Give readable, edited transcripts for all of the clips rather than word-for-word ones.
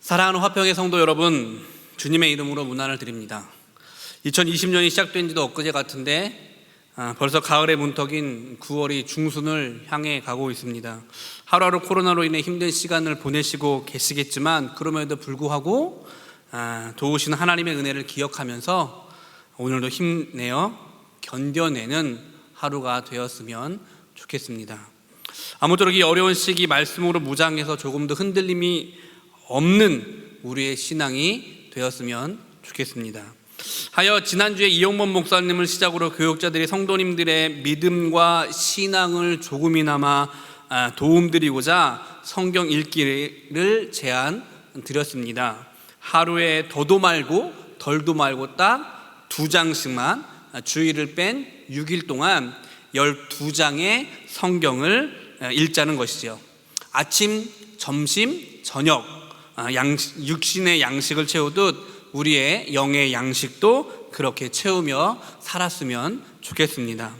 사랑하는 화평의 성도 여러분, 주님의 이름으로 문안을 드립니다. 2020년이 시작된 지도 엊그제 같은데 벌써 가을의 문턱인 9월이 중순을 향해 가고 있습니다. 하루하루 코로나로 인해 힘든 시간을 보내시고 계시겠지만 그럼에도 불구하고 도우시는 하나님의 은혜를 기억하면서 오늘도 힘내어 견뎌내는 하루가 되었으면 좋겠습니다. 아무쪼록 이 어려운 시기 말씀으로 무장해서 조금 더 흔들림이 없는 우리의 신앙이 되었으면 좋겠습니다. 하여 지난주에 이용범 목사님을 시작으로 교육자들이 성도님들의 믿음과 신앙을 조금이나마 도움드리고자 성경 읽기를 제안 드렸습니다. 하루에 더도 말고 덜도 말고 딱 2장씩만 주일을 뺀 6일 동안 12장의 성경을 읽자는 것이죠. 아침, 점심, 저녁 육신의 양식을 채우듯 우리의 영의 양식도 그렇게 채우며 살았으면 좋겠습니다.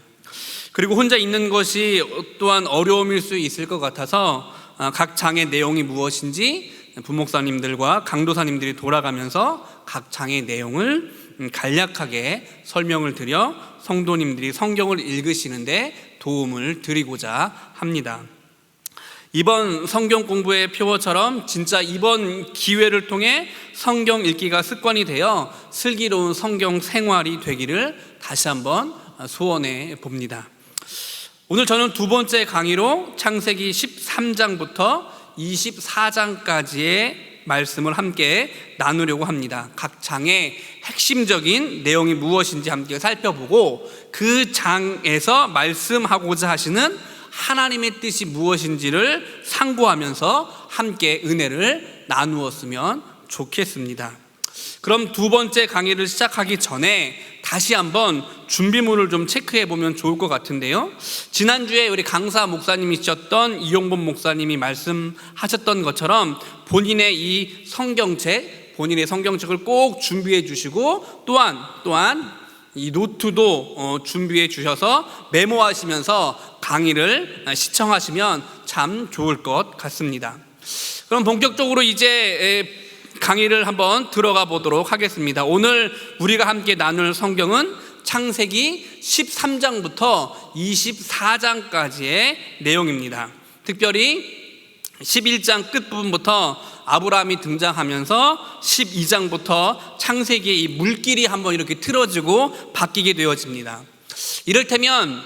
그리고 혼자 있는 것이 또한 어려움일 수 있을 것 같아서 각 장의 내용이 무엇인지 부목사님들과 강도사님들이 돌아가면서 각 장의 내용을 간략하게 설명을 드려 성도님들이 성경을 읽으시는데 도움을 드리고자 합니다. 이번 성경 공부의 표어처럼 진짜 이번 기회를 통해 성경 읽기가 습관이 되어 슬기로운 성경 생활이 되기를 다시 한번 소원해 봅니다. 오늘 저는 두 번째 강의로 창세기 13장부터 24장까지의 말씀을 함께 나누려고 합니다. 각 장의 핵심적인 내용이 무엇인지 함께 살펴보고 그 장에서 말씀하고자 하시는 하나님의 뜻이 무엇인지를 상고하면서 함께 은혜를 나누었으면 좋겠습니다. 그럼 두 번째 강의를 시작하기 전에 다시 한번 준비물을 좀 체크해 보면 좋을 것 같은데요. 지난주에 우리 강사 목사님이셨던 이용범 목사님이 말씀하셨던 것처럼 본인의 이 성경책, 본인의 성경책을 꼭 준비해 주시고 또한 이 노트도 준비해 주셔서 메모하시면서 강의를 시청하시면 참 좋을 것 같습니다. 그럼 본격적으로 이제 강의를 한번 들어가 보도록 하겠습니다. 오늘 우리가 함께 나눌 성경은 창세기 13장부터 24장까지의 내용입니다. 특별히 11장 끝부분부터 아브라함이 등장하면서 12장부터 창세기의 이 물길이 한번 이렇게 틀어지고 바뀌게 되어집니다. 이를테면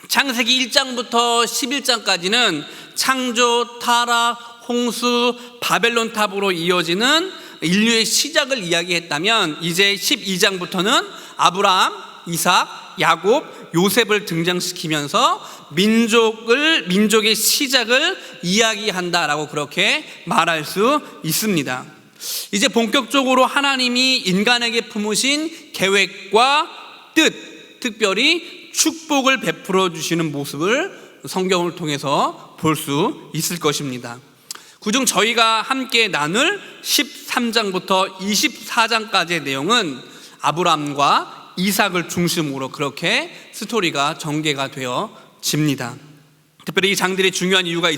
창세기 1장부터 11장까지는 창조, 타락, 홍수, 바벨론 탑으로 이어지는 인류의 시작을 이야기했다면 이제 12장부터는 아브라함, 이삭, 야곱, 요셉을 등장시키면서 민족의 시작을 이야기한다라고 그렇게 말할 수 있습니다. 이제 본격적으로 하나님이 인간에게 품으신 계획과 뜻, 특별히 축복을 베풀어 주시는 모습을 성경을 통해서 볼 수 있을 것입니다. 그중 저희가 함께 나눌 13장부터 24장까지의 내용은 아브라함과 이삭을 중심으로 그렇게 스토리가 전개가 되어집니다. 특별히 이 장들이 중요한 이유가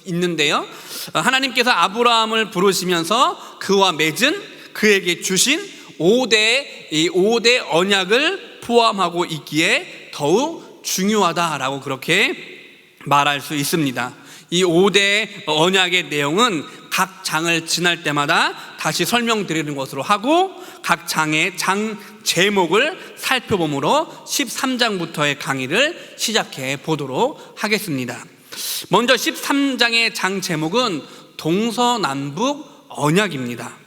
있는데요. 하나님께서 아브라함을 부르시면서 그와 맺은 그에게 주신 5대 언약을 포함하고 있기에 더욱 중요하다라고 그렇게 말할 수 있습니다. 이 5대 언약의 내용은 각 장을 지날 때마다 다시 설명드리는 것으로 하고 각 장의 장 제목을 살펴보므로 13장부터의 강의를 시작해 보도록 하겠습니다. 먼저 13장의 장 제목은 동서남북 언약입니다.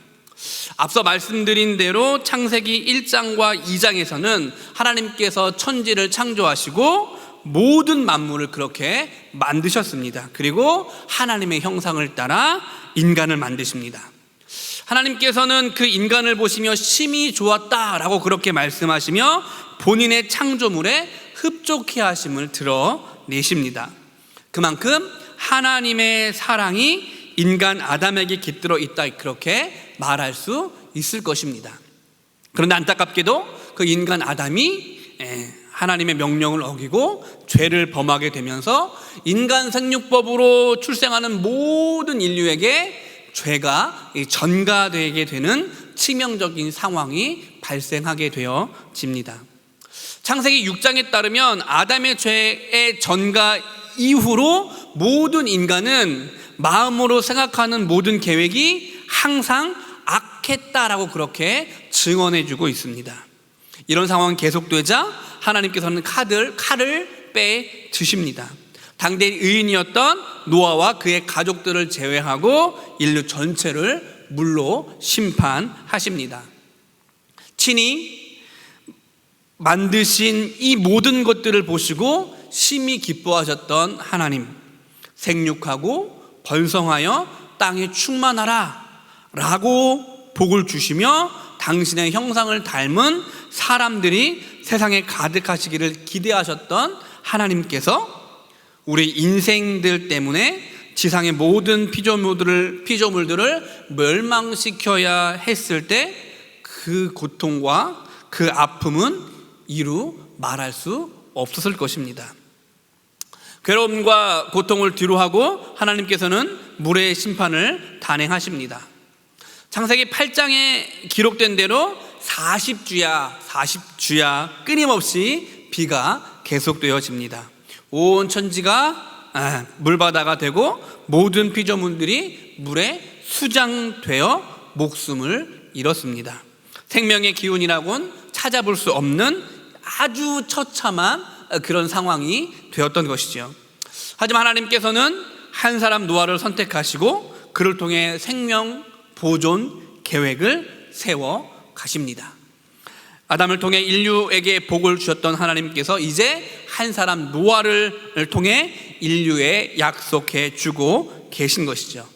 앞서 말씀드린 대로 창세기 1장과 2장에서는 하나님께서 천지를 창조하시고 모든 만물을 그렇게 만드셨습니다. 그리고 하나님의 형상을 따라 인간을 만드십니다. 하나님께서는 그 인간을 보시며 심히 좋았다라고 그렇게 말씀하시며 본인의 창조물에 흡족해 하심을 드러내십니다. 그만큼 하나님의 사랑이 인간 아담에게 깃들어 있다 그렇게 말할 수 있을 것입니다. 그런데 안타깝게도 그 인간 아담이 하나님의 명령을 어기고 죄를 범하게 되면서 인간 생육법으로 출생하는 모든 인류에게 죄가 전가되게 되는 치명적인 상황이 발생하게 되어집니다. 창세기 6장에 따르면 아담의 죄의 전가 이후로 모든 인간은 마음으로 생각하는 모든 계획이 항상 악했다라고 그렇게 증언해주고 있습니다. 이런 상황이 계속되자 하나님께서는 칼을 빼드십니다. 당대 의인이었던 노아와 그의 가족들을 제외하고 인류 전체를 물로 심판하십니다. 친히 만드신 이 모든 것들을 보시고 심히 기뻐하셨던 하나님, 생육하고 번성하여 땅에 충만하라 라고 복을 주시며 당신의 형상을 닮은 사람들이 세상에 가득하시기를 기대하셨던 하나님께서 우리 인생들 때문에 지상의 모든 피조물들을 멸망시켜야 했을 때 그 고통과 그 아픔은 이루 말할 수 없었을 것입니다. 괴로움과 고통을 뒤로하고 하나님께서는 물의 심판을 단행하십니다. 창세기 8장에 기록된 대로 40주야 끊임없이 비가 계속되어집니다. 온 천지가 물바다가 되고 모든 피조물들이 물에 수장되어 목숨을 잃었습니다. 생명의 기운이라고는 찾아볼 수 없는 아주 처참한 그런 상황이 되었던 것이죠. 하지만 하나님께서는 한 사람 노아를 선택하시고 그를 통해 생명 보존 계획을 세워 가십니다. 아담을 통해 인류에게 복을 주셨던 하나님께서 이제 한 사람 노아를 통해 인류에 약속해 주고 계신 것이죠.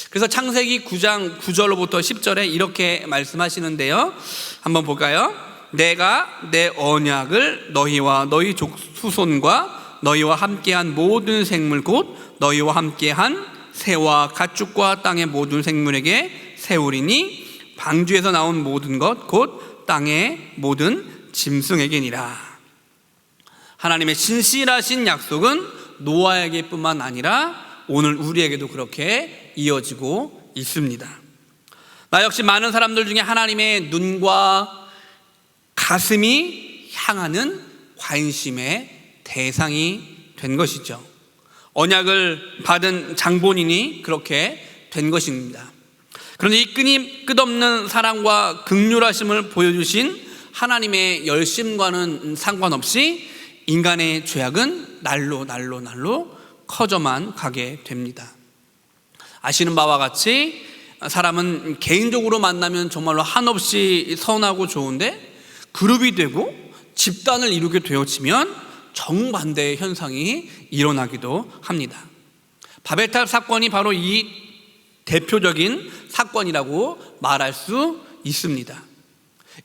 그래서 창세기 9장 9절로부터 10절에 이렇게 말씀하시는데요. 한번 볼까요? 내가 내 언약을 너희와 너희 후손과 너희와 함께한 모든 생물 곧 너희와 함께한 새와 가축과 땅의 모든 생물에게 세우리니 방주에서 나온 모든 것 곧 땅의 모든 짐승에게니라. 하나님의 신실하신 약속은 노아에게뿐만 아니라 오늘 우리에게도 그렇게 이어지고 있습니다. 나 역시 많은 사람들 중에 하나님의 눈과 가슴이 향하는 관심의 대상이 된 것이죠. 언약을 받은 장본인이 그렇게 된 것입니다. 그런데 이 끝없는 사랑과 긍휼하심을 보여주신 하나님의 열심과는 상관없이 인간의 죄악은 날로 커져만 가게 됩니다. 아시는 바와 같이 사람은 개인적으로 만나면 정말로 한없이 선하고 좋은데 그룹이 되고 집단을 이루게 되어지면 정반대의 현상이 일어나기도 합니다. 바벨탑 사건이 바로 이 대표적인 사건이라고 말할 수 있습니다.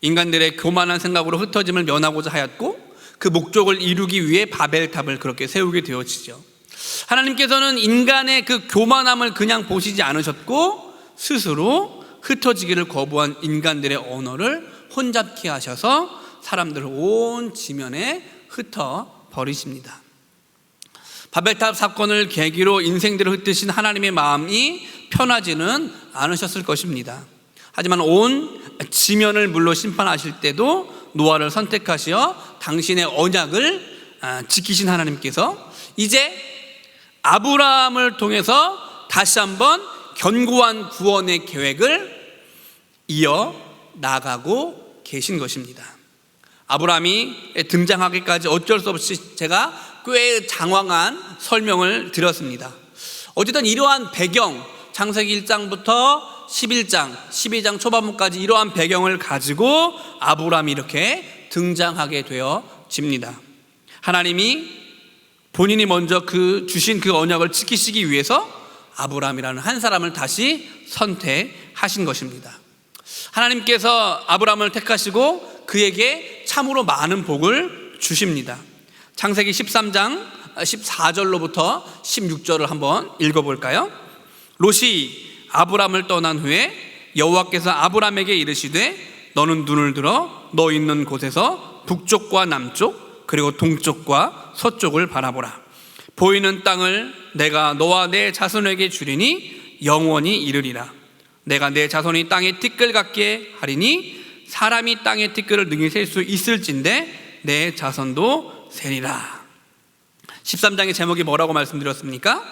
인간들의 교만한 생각으로 흩어짐을 면하고자 하였고 그 목적을 이루기 위해 바벨탑을 그렇게 세우게 되어지죠. 하나님께서는 인간의 그 교만함을 그냥 보시지 않으셨고 스스로 흩어지기를 거부한 인간들의 언어를 혼잡케 하셔서 사람들을 온 지면에 흩어버리십니다. 바벨탑 사건을 계기로 인생들을 흩으신 하나님의 마음이 편하지는 않으셨을 것입니다. 하지만 온 지면을 물로 심판하실 때도 노아를 선택하시어 당신의 언약을 지키신 하나님께서 이제 아브라함을 통해서 다시 한번 견고한 구원의 계획을 이어 나가고 계신 것입니다. 아브라함이 등장하기까지 어쩔 수 없이 제가 꽤 장황한 설명을 드렸습니다. 어쨌든 이러한 배경, 창세기 1장부터 11장, 12장 초반부까지 이러한 배경을 가지고 아브라함이 이렇게 등장하게 되어집니다. 하나님이 본인이 먼저 주신 그 언약을 지키시기 위해서 아브라함이라는 한 사람을 다시 선택하신 것입니다. 하나님께서 아브라함을 택하시고 그에게 참으로 많은 복을 주십니다. 창세기 13장 14절로부터 16절을 한번 읽어볼까요? 롯이 아브라함을 떠난 후에 여호와께서 아브라함에게 이르시되 너는 눈을 들어 너 있는 곳에서 북쪽과 남쪽 그리고 동쪽과 서쪽을 바라보라. 보이는 땅을 내가 너와 내 자손에게 주리니 영원히 이르리라. 내가 내 자손이 땅에 티끌 같게 하리니 사람이 땅의 티끌을 능히 셀 수 있을진데 내 자손도 세리라. 13장의 제목이 뭐라고 말씀드렸습니까?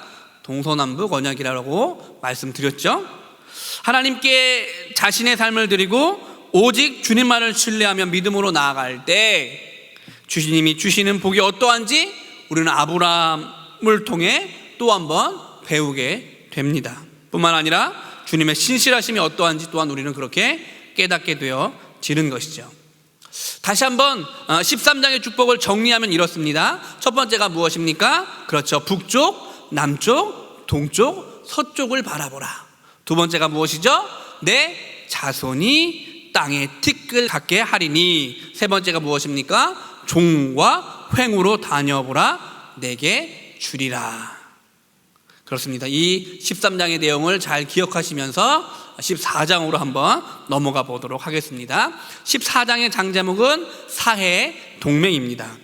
동서남북 언약이라고 말씀드렸죠. 하나님께 자신의 삶을 드리고 오직 주님만을 신뢰하며 믿음으로 나아갈 때 주님이 주시는 복이 어떠한지 우리는 아브라함을 통해 또 한번 배우게 됩니다. 뿐만 아니라 주님의 신실하심이 어떠한지 또한 우리는 그렇게 깨닫게 되어지는 것이죠. 다시 한번 13장의 축복을 정리하면 이렇습니다. 첫 번째가 무엇입니까? 그렇죠. 북쪽, 남쪽, 동쪽, 서쪽을 바라보라. 두 번째가 무엇이죠? 내 자손이 땅에 티끌 같게 하리니. 세 번째가 무엇입니까? 종과 횡으로 다녀보라. 내게 주리라. 그렇습니다. 이 13장의 내용을 잘 기억하시면서 14장으로 한번 넘어가 보도록 하겠습니다. 14장의 장제목은 사해 동맹입니다.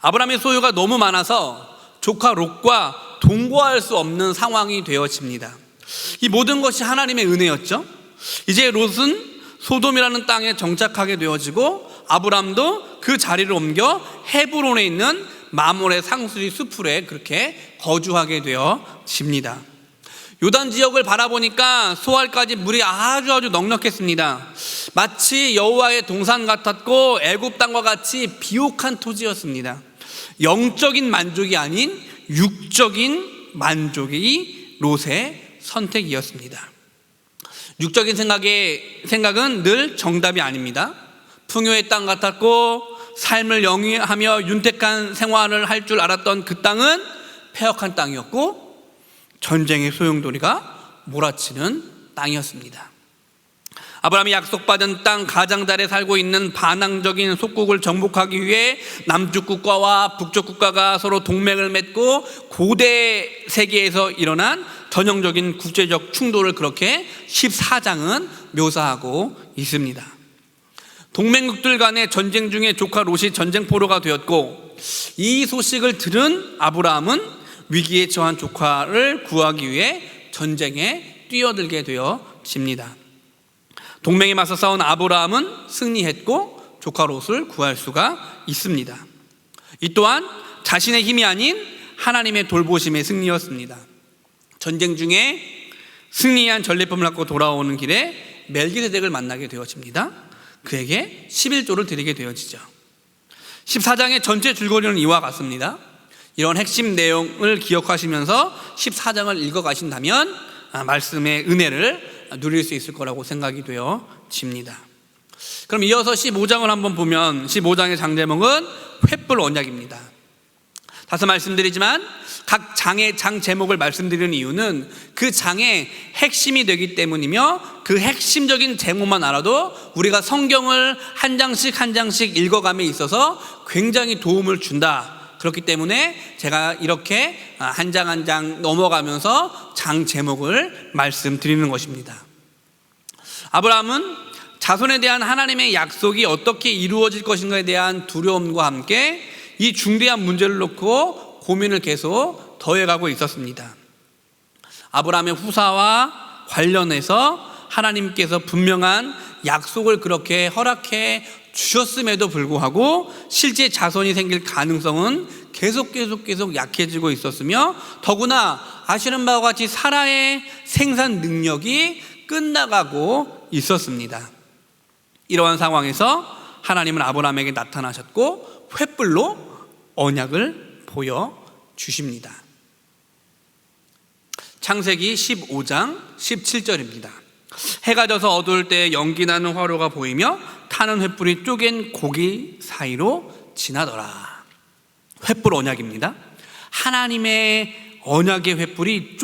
아브라함의 소유가 너무 많아서 조카 롯과 동거할 수 없는 상황이 되어집니다. 이 모든 것이 하나님의 은혜였죠. 이제 롯은 소돔이라는 땅에 정착하게 되어지고 아브라함도 그 자리를 옮겨 헤브론에 있는 마몰의 상수리 수풀에 그렇게 거주하게 되어집니다. 요단 지역을 바라보니까 소알까지 물이 아주 넉넉했습니다. 마치 여호와의 동산 같았고 애굽 땅과 같이 비옥한 토지였습니다. 영적인 만족이 아닌 육적인 만족이 롯의 선택이었습니다. 육적인 생각은 늘 정답이 아닙니다. 풍요의 땅 같았고 삶을 영위하며 윤택한 생활을 할 줄 알았던 그 땅은 폐역한 땅이었고 전쟁의 소용돌이가 몰아치는 땅이었습니다. 아브라함이 약속받은 땅 가장자리에 살고 있는 반항적인 속국을 정복하기 위해 남쪽 국가와 북쪽 국가가 서로 동맹을 맺고 고대 세계에서 일어난 전형적인 국제적 충돌을 그렇게 14장은 묘사하고 있습니다. 동맹국들 간의 전쟁 중에 조카 롯이 전쟁포로가 되었고 이 소식을 들은 아브라함은 위기에 처한 조카를 구하기 위해 전쟁에 뛰어들게 되어집니다. 동맹에 맞서 싸운 아브라함은 승리했고 조카 롯을 구할 수가 있습니다. 이 또한 자신의 힘이 아닌 하나님의 돌보심의 승리였습니다. 전쟁 중에 승리한 전리품을 갖고 돌아오는 길에 멜기세덱을 만나게 되어집니다. 그에게 11조를 드리게 되어지죠. 14장의 전체 줄거리는 이와 같습니다. 이런 핵심 내용을 기억하시면서 14장을 읽어가신다면 말씀의 은혜를 누릴 수 있을 거라고 생각이 되어집니다. 그럼 이어서 15장을 한번 보면 15장의 장제목은 횃불 언약입니다. 다시 말씀드리지만 각 장의 장 제목을 말씀드리는 이유는 그 장의 핵심이 되기 때문이며 그 핵심적인 제목만 알아도 우리가 성경을 한 장씩 읽어감에 있어서 굉장히 도움을 준다. 그렇기 때문에 제가 이렇게 한 장 한 장 넘어가면서 장 제목을 말씀드리는 것입니다. 아브라함은 자손에 대한 하나님의 약속이 어떻게 이루어질 것인가에 대한 두려움과 함께 이 중대한 문제를 놓고 고민을 계속 더해가고 있었습니다. 아브라함의 후사와 관련해서 하나님께서 분명한 약속을 그렇게 허락해 주셨음에도 불구하고 실제 자손이 생길 가능성은 계속 약해지고 있었으며 더구나 아시는 바와 같이 사라의 생산 능력이 끝나가고 있었습니다. 이러한 상황에서 하나님은 아브라함에게 나타나셨고 횃불로 언약을 보여주십니다. 창세기 15장 17절입니다. 해가 져서 어두울 때 연기나는 화로가 보이며 타는 횃불이 쪼갠 고기 사이로 지나더라. 횃불 언약입니다. 하나님의 언약의 횃불이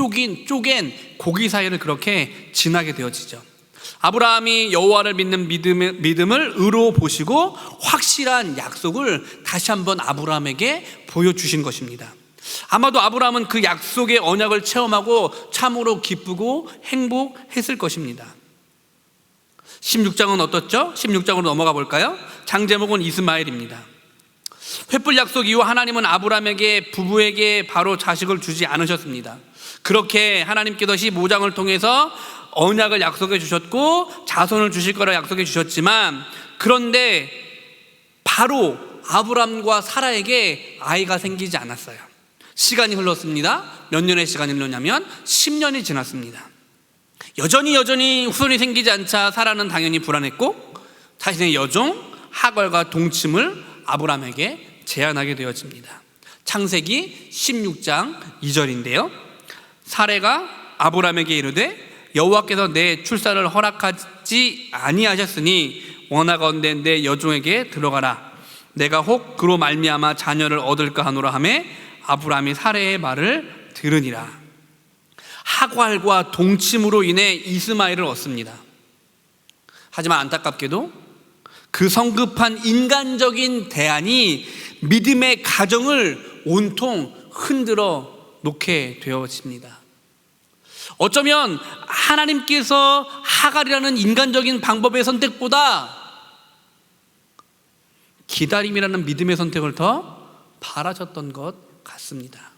쪼갠 고기 사이를 그렇게 지나게 되어지죠. 아브라함이 여호와를 믿는 믿음을 의로 보시고 확실한 약속을 다시 한번 아브라함에게 보여주신 것입니다. 아마도 아브라함은 그 약속의 언약을 체험하고 참으로 기쁘고 행복했을 것입니다. 16장은 어떻죠? 16장으로 넘어가 볼까요? 장제목은 이스마엘입니다. 횃불 약속 이후 하나님은 아브라함에게 부부에게 바로 자식을 주지 않으셨습니다. 그렇게 하나님께서 15장을 통해서 언약을 약속해 주셨고 자손을 주실 거라 약속해 주셨지만, 그런데 바로 아브람과 사라에게 아이가 생기지 않았어요. 시간이 흘렀습니다. 몇 년의 시간이 흘렀냐면 10년이 지났습니다. 여전히 후손이 생기지 않자 사라는 당연히 불안했고, 자신의 여종 하갈과 동침을 아브람에게 제안하게 되어집니다. 창세기 16장 2절인데요. 사레가 아브람에게 이르되 여호와께서 내 출산을 허락하지 아니하셨으니 원하건대 내 여종에게 들어가라. 내가 혹 그로 말미암아 자녀를 얻을까 하노라 하매 아브람이 사레의 말을 들으니라. 하갈과 동침으로 인해 이스마엘을 얻습니다. 하지만 안타깝게도 그 성급한 인간적인 대안이 믿음의 가정을 온통 흔들어 놓게 되어집니다. 어쩌면 하나님께서 하갈이라는 인간적인 방법의 선택보다 기다림이라는 믿음의 선택을 더 바라셨던 것 같습니다.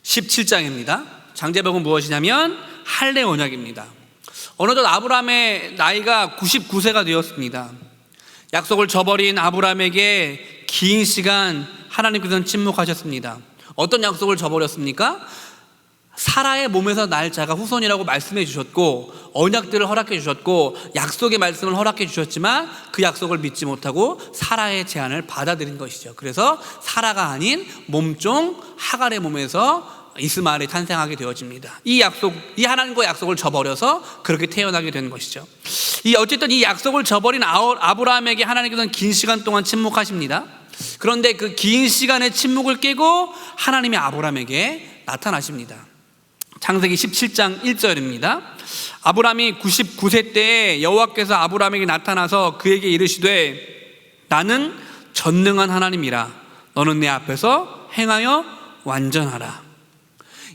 17장입니다. 장제목은 무엇이냐면 할례 언약입니다. 어느덧 아브람의 나이가 99세가 되었습니다. 약속을 저버린 아브람에게 긴 시간 하나님께서는 침묵하셨습니다. 어떤 약속을 저버렸습니까? 사라의 몸에서 날 자가 후손이라고 말씀해 주셨고, 언약들을 허락해 주셨고, 약속의 말씀을 허락해 주셨지만 그 약속을 믿지 못하고 사라의 제안을 받아들인 것이죠. 그래서 사라가 아닌 몸종 하갈의 몸에서 이스마엘이 탄생하게 되어집니다. 이 하나님과의 약속을 저버려서 그렇게 태어나게 된 것이죠. 어쨌든 이 약속을 저버린 아브라함에게 하나님께서는 긴 시간 동안 침묵하십니다. 그런데 그 긴 시간의 침묵을 깨고 하나님이 아브라함에게 나타나십니다. 창세기 17장 1절입니다. 아브라함이 99세 때에 여호와께서 아브라함에게 나타나서 그에게 이르시되 나는 전능한 하나님이라. 너는 내 앞에서 행하여 완전하라.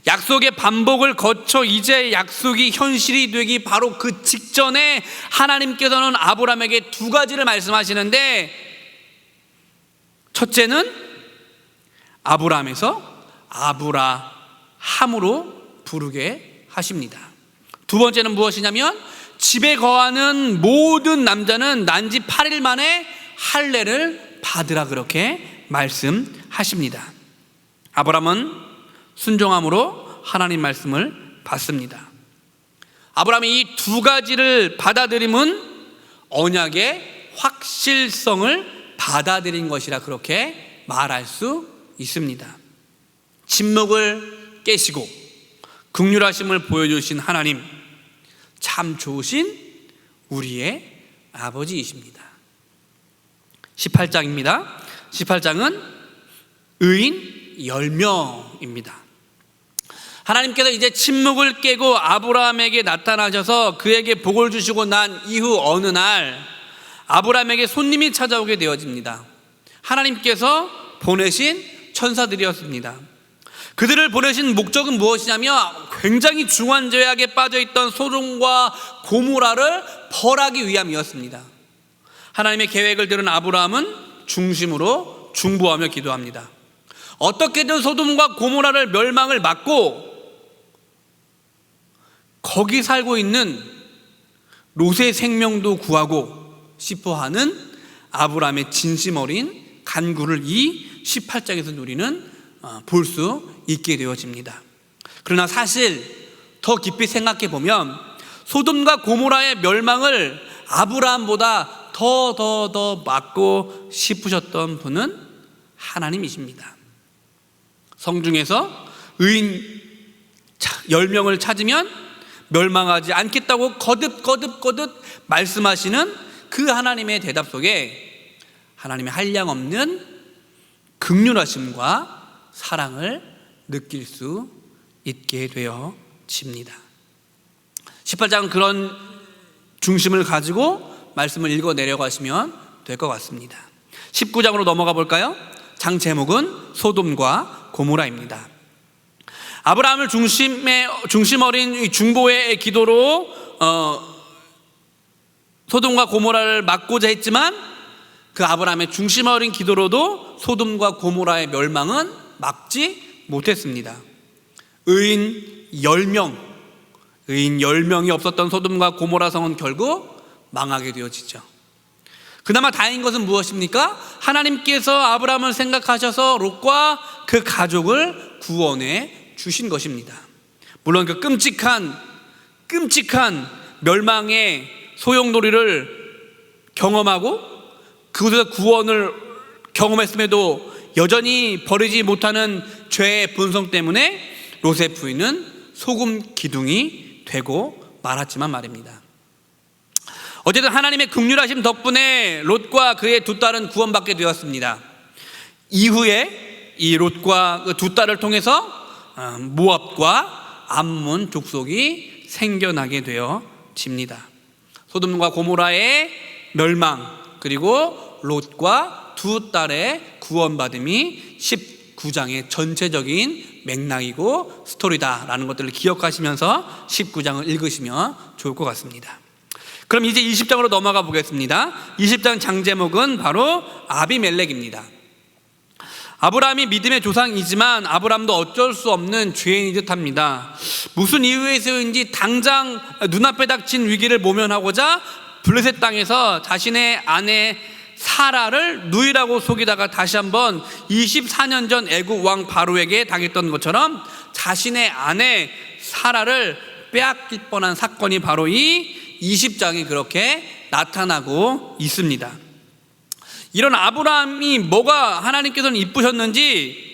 약속의 반복을 거쳐 이제 약속이 현실이 되기 바로 그 직전에 하나님께서는 아브라함에게 두 가지를 말씀하시는데, 첫째는 아브라함에서 아브라함으로 부르게 하십니다. 두 번째는 무엇이냐면 집에 거하는 모든 남자는 난지 8일 만에 할례를 받으라, 그렇게 말씀하십니다. 아브라함은 순종함으로 하나님 말씀을 받습니다. 아브라함이 이 두 가지를 받아들임은 언약의 확실성을 받아들인 것이라 그렇게 말할 수 있습니다. 침묵을 깨시고 긍휼하심을 보여주신 하나님, 참 좋으신 우리의 아버지이십니다. 18장입니다. 18장은 의인 10명입니다. 하나님께서 이제 침묵을 깨고 아브라함에게 나타나셔서 그에게 복을 주시고 난 이후 어느 날 아브라함에게 손님이 찾아오게 되어집니다. 하나님께서 보내신 천사들이었습니다. 그들을 보내신 목적은 무엇이냐면 굉장히 중한 죄악에 빠져있던 소돔과 고모라를 벌하기 위함이었습니다. 하나님의 계획을 들은 아브라함은 중심으로 중보하며 기도합니다. 어떻게든 소돔과 고모라를 멸망을 막고 거기 살고 있는 롯의 생명도 구하고 싶어하는 아브라함의 진심 어린 간구를 이 18장에서 우리는 볼 수 있게 되어집니다. 그러나 사실 더 깊이 생각해 보면 소돔과 고모라의 멸망을 아브라함보다 더 막고 싶으셨던 분은 하나님이십니다. 성중에서 의인 10명을 찾으면 멸망하지 않겠다고 거듭 말씀하시는 그 하나님의 대답 속에 하나님의 한량없는 긍휼하심과 사랑을 느낄 수 있게 되어집니다. 18장은 그런 중심을 가지고 말씀을 읽어 내려가시면 될 것 같습니다. 19장으로 넘어가 볼까요? 장 제목은 소돔과 고모라입니다. 아브라함을 중심 어린 중보의 기도로 소돔과 고모라를 막고자 했지만 그 아브라함의 중심 어린 기도로도 소돔과 고모라의 멸망은 막지 못했습니다. 의인 10명, 의인 10명이 없었던 소돔과 고모라 성은 결국 망하게 되어지죠. 그나마 다행인 것은 무엇입니까? 하나님께서 아브라함을 생각하셔서 롯과 그 가족을 구원해 주신 것입니다. 물론 그 끔찍한 멸망의 소용돌이를 경험하고 그곳에서 구원을 경험했음에도 여전히 버리지 못하는 죄의 본성 때문에 롯의 부인은 소금 기둥이 되고 말았지만 말입니다. 어쨌든 하나님의 긍휼하심 덕분에 롯과 그의 두 딸은 구원받게 되었습니다. 이후에 이 롯과 그 두 딸을 통해서 모압과 암몬 족속이 생겨나게 되어집니다. 소돔과 고모라의 멸망, 그리고 롯과 두 딸의 구원받음이 19장의 전체적인 맥락이고 스토리다라는 것들을 기억하시면서 19장을 읽으시면 좋을 것 같습니다. 그럼 이제 20장으로 넘어가 보겠습니다. 20장 장제목은 바로 아비멜렉입니다. 아브라함이 믿음의 조상이지만 아브라함도 어쩔 수 없는 죄인이 듯합니다. 무슨 이유에서인지 당장 눈앞에 닥친 위기를 모면하고자 블레셋 땅에서 자신의 아내 사라를 누이라고 속이다가 다시 한번 24년 전 애굽 왕 바로에게 당했던 것처럼 자신의 아내 사라를 빼앗길 뻔한 사건이 바로 이 20장에 그렇게 나타나고 있습니다. 이런 아브라함이 뭐가 하나님께서는 이쁘셨는지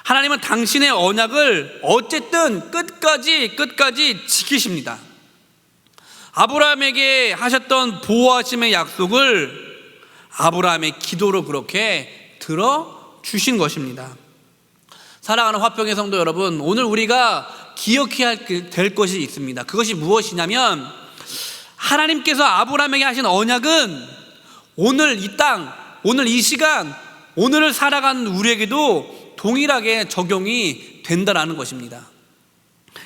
하나님은 당신의 언약을 어쨌든 끝까지 지키십니다. 아브라함에게 하셨던 보호하심의 약속을 아브라함의 기도로 그렇게 들어주신 것입니다. 사랑하는 화평의 성도 여러분, 오늘 우리가 기억해야 될 것이 있습니다. 그것이 무엇이냐면 하나님께서 아브라함에게 하신 언약은 오늘 이 땅, 오늘 이 시간, 오늘을 살아가는 우리에게도 동일하게 적용이 된다는 것입니다.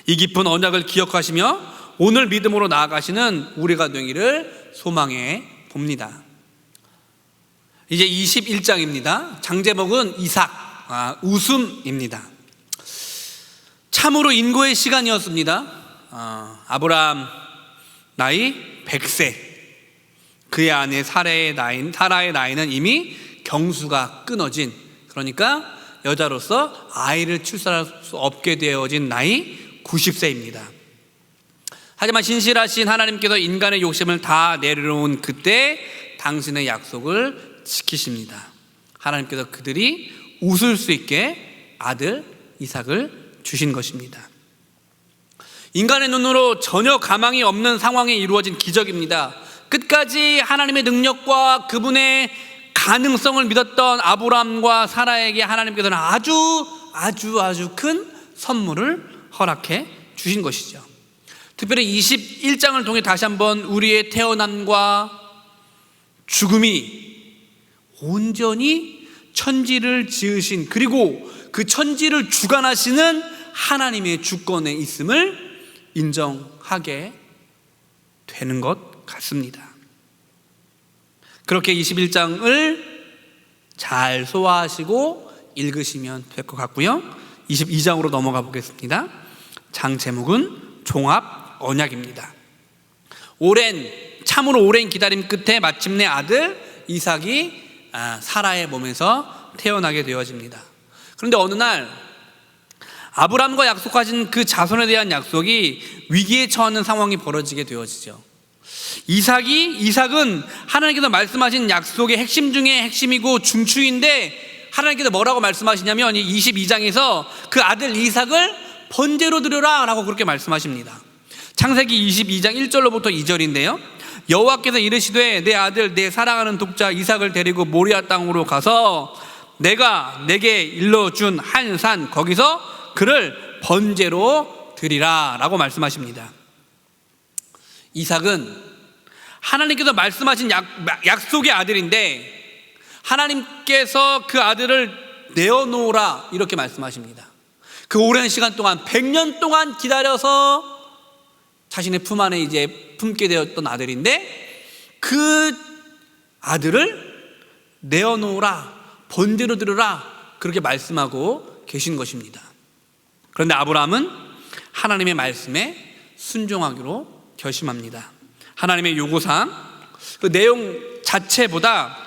이 깊은 언약을 기억하시며 오늘 믿음으로 나아가시는 우리가 되기를 소망해 봅니다. 이제 21장입니다. 장제목은 이삭, 웃음입니다. 참으로 인고의 시간이었습니다. 아브라함 나이 100세, 그의 아내 사라의 나이는 이미 경수가 끊어진, 그러니까 여자로서 아이를 출산할 수 없게 되어진 나이 90세입니다. 하지만 신실하신 하나님께서 인간의 욕심을 다 내려놓은 그때 당신의 약속을 지키십니다. 하나님께서 그들이 웃을 수 있게 아들 이삭을 주신 것입니다. 인간의 눈으로 전혀 가망이 없는 상황에 이루어진 기적입니다. 끝까지 하나님의 능력과 그분의 가능성을 믿었던 아브라함과 사라에게 하나님께서는 아주 큰 선물을 허락해 주신 것이죠. 특별히 21장을 통해 다시 한번 우리의 태어남과 죽음이 온전히 천지를 지으신, 그리고 그 천지를 주관하시는 하나님의 주권에 있음을 인정하게 되는 것 같습니다. 그렇게 21장을 잘 소화하시고 읽으시면 될 것 같고요. 22장으로 넘어가 보겠습니다. 장 제목은 종합 언약입니다. 참으로 오랜 기다림 끝에 마침내 아들 이삭이 사라의 몸에서 태어나게 되어집니다. 그런데 어느 날 아브라함과 약속하신 그 자손에 대한 약속이 위기에 처하는 상황이 벌어지게 되어지죠. 이삭은 하나님께서 말씀하신 약속의 핵심 중에 핵심이고 중추인데 하나님께서 뭐라고 말씀하시냐면 이 22장에서 그 아들 이삭을 번제로 드려라 라고 그렇게 말씀하십니다. 창세기 22장 1절로부터 2절인데요. 여호와께서 이르시되 내 아들 내 사랑하는 독자 이삭을 데리고 모리아 땅으로 가서 내가 내게 일러준 한 산 거기서 그를 번제로 드리라 라고 말씀하십니다. 이삭은 하나님께서 말씀하신 약속의 아들인데 하나님께서 그 아들을 내어놓으라 이렇게 말씀하십니다. 그 오랜 시간 동안 100년 동안 기다려서 자신의 품 안에 이제 품게 되었던 아들인데 그 아들을 내어놓으라, 번제로 드리라 그렇게 말씀하고 계신 것입니다. 그런데 아브라함은 하나님의 말씀에 순종하기로 결심합니다. 하나님의 요구사항, 그 내용 자체보다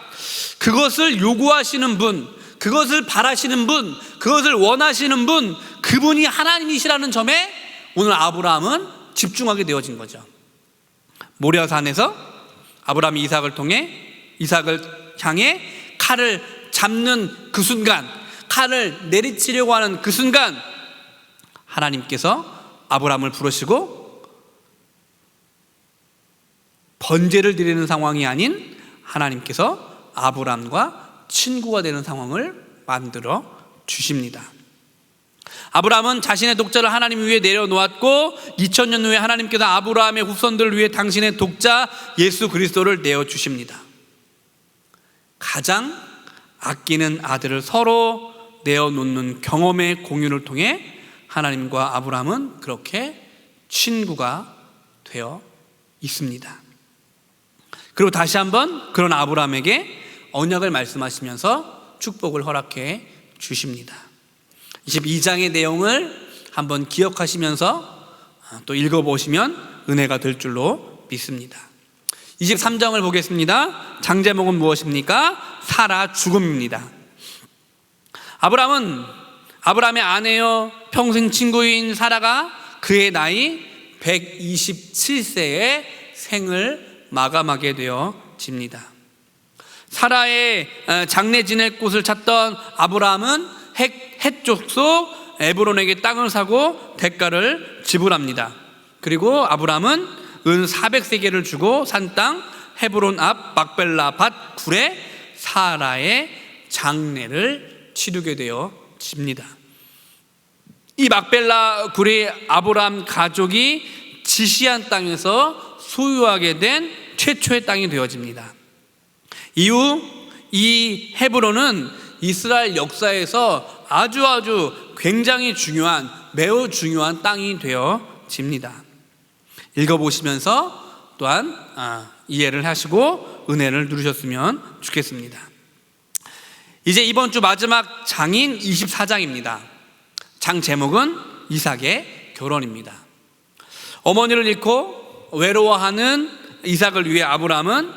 그것을 요구하시는 분, 그것을 바라시는 분, 그것을 원하시는 분, 그분이 하나님이시라는 점에 오늘 아브라함은 집중하게 되어진 거죠. 모리아산에서 아브라함이 이삭을 향해 칼을 잡는 그 순간, 칼을 내리치려고 하는 그 순간, 하나님께서 아브라함을 부르시고 번제를 드리는 상황이 아닌 하나님께서 아브라함과 친구가 되는 상황을 만들어 주십니다. 아브라함은 자신의 독자를 하나님 위에 내려놓았고 2000년 후에 하나님께서 아브라함의 후손들을 위해 당신의 독자 예수 그리스도를 내어주십니다. 가장 아끼는 아들을 서로 내어놓는 경험의 공유를 통해 하나님과 아브라함은 그렇게 친구가 되어 있습니다. 그리고 다시 한번 그런 아브라함에게 언약을 말씀하시면서 축복을 허락해 주십니다. 22장의 내용을 한번 기억하시면서 또 읽어보시면 은혜가 될 줄로 믿습니다. 23장을 보겠습니다. 장제목은 무엇입니까? 사라 죽음입니다. 아브라함의 아내여 평생 친구인 사라가 그의 나이 127세에 생을 마감하게 되어집니다. 사라의 장례 지낼 곳을 찾던 아브라함은 헷 족속 에브론에게 땅을 사고 대가를 지불합니다. 그리고 아브라함은 은 400세겔을 주고 산 땅 헤브론 앞 막벨라 밭 굴에 사라의 장례를 치르게 되어집니다. 이 막벨라 굴이 아브라함 가족이 지시한 땅에서 소유하게 된 최초의 땅이 되어집니다. 이후 이 헤브론은 이스라엘 역사에서 아주 굉장히 중요한, 매우 중요한 땅이 되어집니다. 읽어보시면서 또한 이해를 하시고 은혜를 누리셨으면 좋겠습니다. 이제 이번 주 마지막 장인 24장입니다. 장 제목은 이삭의 결혼입니다. 어머니를 잃고 외로워하는 이삭을 위해 아브라함은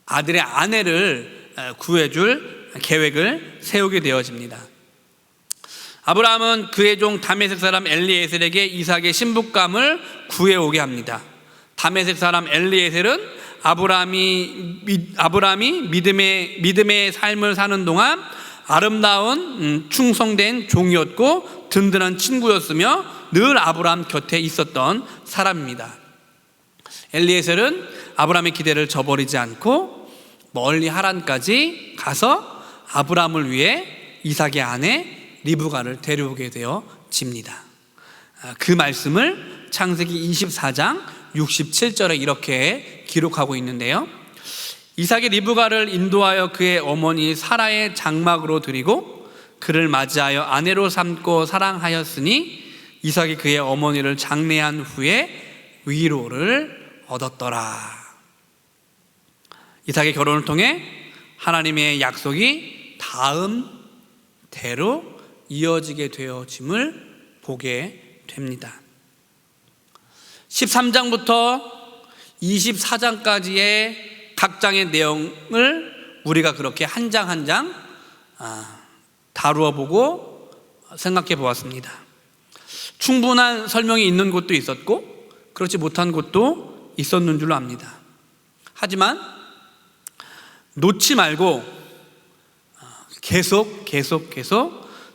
아들의 아내를 구해줄 계획을 세우게 되어집니다. 아브라함은 그의 종 다메섹 사람 엘리에셀에게 이삭의 신부감을 구해오게 합니다. 다메섹 사람 엘리에셀은 아브라함이 믿음의 삶을 사는 동안 아름다운 충성된 종이었고 든든한 친구였으며 늘 아브라함 곁에 있었던 사람입니다. 엘리에셀은 아브라함의 기대를 저버리지 않고 멀리 하란까지 가서 아브라함을 위해 이삭의 아내 리브가를 데려오게 되어집니다. 그 말씀을 창세기 24장 67절에 이렇게 기록하고 있는데요. 이삭이 리브가를 인도하여 그의 어머니 사라의 장막으로 드리고 그를 맞이하여 아내로 삼고 사랑하였으니 이삭이 그의 어머니를 장례한 후에 위로를 얻었더라. 이삭의 결혼을 통해 하나님의 약속이 다음 대로 이어지게 되어짐을 보게 됩니다. 13장부터 24장까지의 각 장의 내용을 우리가 그렇게 한 장 한 장 다루어 보고 생각해 보았습니다. 충분한 설명이 있는 곳도 있었고 그렇지 못한 곳도 있었는 줄로 압니다. 하지만 놓지 말고 계속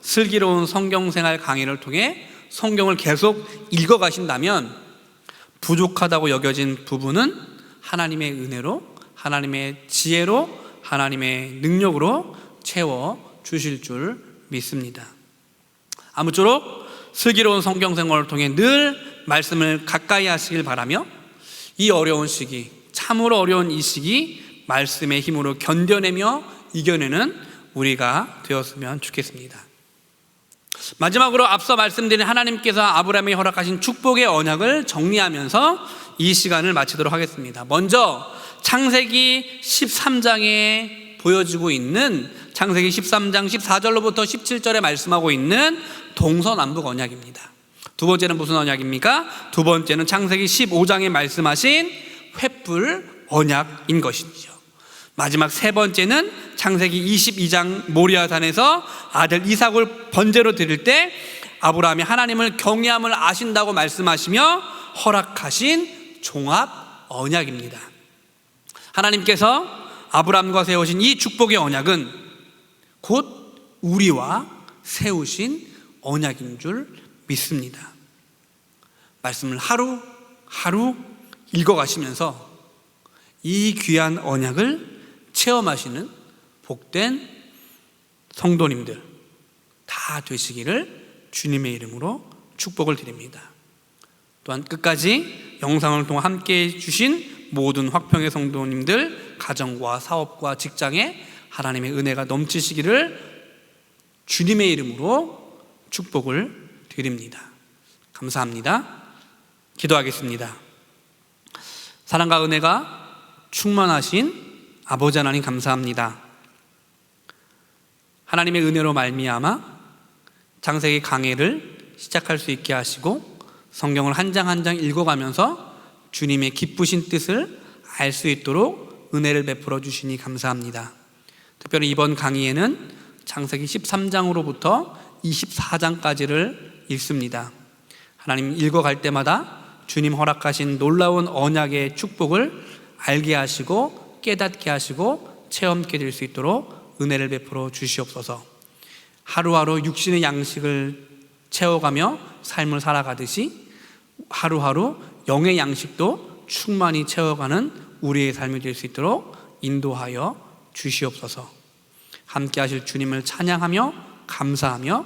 슬기로운 성경생활 강의를 통해 성경을 계속 읽어가신다면 부족하다고 여겨진 부분은 하나님의 은혜로, 하나님의 지혜로, 하나님의 능력으로 채워주실 줄 믿습니다. 아무쪼록 슬기로운 성경생활을 통해 늘 말씀을 가까이 하시길 바라며 이 어려운 시기, 참으로 어려운 이 시기 말씀의 힘으로 견뎌내며 이겨내는 우리가 되었으면 좋겠습니다. 마지막으로 앞서 말씀드린 하나님께서 아브라함에게 허락하신 축복의 언약을 정리하면서 이 시간을 마치도록 하겠습니다. 먼저 창세기 13장에 보여지고 있는 창세기 13장 14절로부터 17절에 말씀하고 있는 동서남북 언약입니다. 두 번째는 무슨 언약입니까? 두 번째는 창세기 15장에 말씀하신 횃불 언약인 것이죠. 마지막 세 번째는 창세기 22장 모리아산에서 아들 이삭을 번제로 드릴 때 아브라함이 하나님을 경외함을 아신다고 말씀하시며 허락하신 종합 언약입니다. 하나님께서 아브라함과 세우신 이 축복의 언약은 곧 우리와 세우신 언약인 줄 믿습니다. 말씀을 하루하루 읽어가시면서 이 귀한 언약을 체험하시는 복된 성도님들 다 되시기를 주님의 이름으로 축복을 드립니다. 또한 끝까지 영상을 통해 함께해 주신 모든 화평의 성도님들 가정과 사업과 직장에 하나님의 은혜가 넘치시기를 주님의 이름으로 축복을 드립니다. 감사합니다. 기도하겠습니다. 사랑과 은혜가 충만하신 아버지 하나님 감사합니다. 하나님의 은혜로 말미암아 창세기 강해를 시작할 수 있게 하시고 성경을 한 장 한 장 읽어가면서 주님의 기쁘신 뜻을 알 수 있도록 은혜를 베풀어 주시니 감사합니다. 특별히 이번 강의에는 창세기 13장으로부터 24장까지를 읽습니다. 하나님 읽어갈 때마다 주님 허락하신 놀라운 언약의 축복을 알게 하시고 깨닫게 하시고 체험케 될 수 있도록 은혜를 베풀어 주시옵소서. 하루하루 육신의 양식을 채워가며 삶을 살아가듯이 하루하루 영의 양식도 충만히 채워가는 우리의 삶이 될 수 있도록 인도하여 주시옵소서. 함께 하실 주님을 찬양하며 감사하며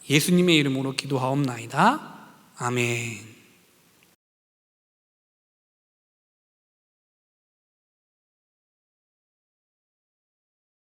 예수님의 이름으로 기도하옵나이다. 아멘.